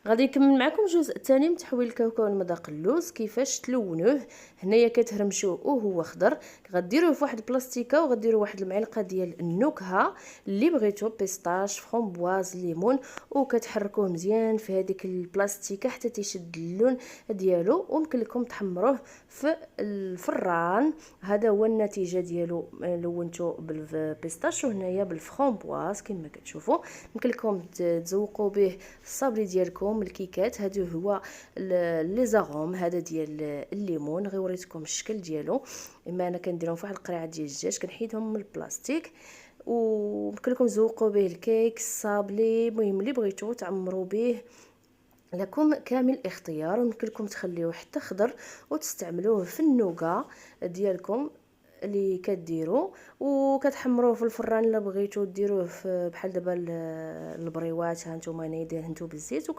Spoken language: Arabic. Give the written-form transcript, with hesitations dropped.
غادي نكمل معكم الجزء الثاني من تحويل الكاوكاو لمذاق اللوز، كيفاش تلونوه. هنايا كتهرمشوه وهو خضر، غديروه في واحد البلاستيكه وغديروا واحد المعلقه ديال النكهه اللي بغيتو، بيستاش، فرومبواز، ليمون، وكتحركوه مزيان في هذيك البلاستيكه حتى تيشد اللون ديالو. ويمكن لكم تحمروه في الفران. هذا هو النتيجه ديالو، لونتو بالبيستاش وهنايا بالفرومبواز كما كتشوفوا. يمكن لكم تزوقوا به الصابلي ديالكم، الكيكات. هادو هو لي زاغوم هذا ديال الليمون. غير وريتكم الشكل ديالو. اما انا كنديرهم في واحد القريعه ديال الدجاج، كنحيدهم من البلاستيك، ويمكن لكم تزوقوا به الكيك، الصابلي، المهم اللي بغيتو تعمروا به. لكم كامل الاختيار. ويمكن لكم تخليوه حتى خضر وتستعملوه في النوغا ديالكم اللي كديروا، وكتحمروه في الفران الا بغيتو ديروه بحال دابا البريوات. ها نتوما انا دهنتو بالزيت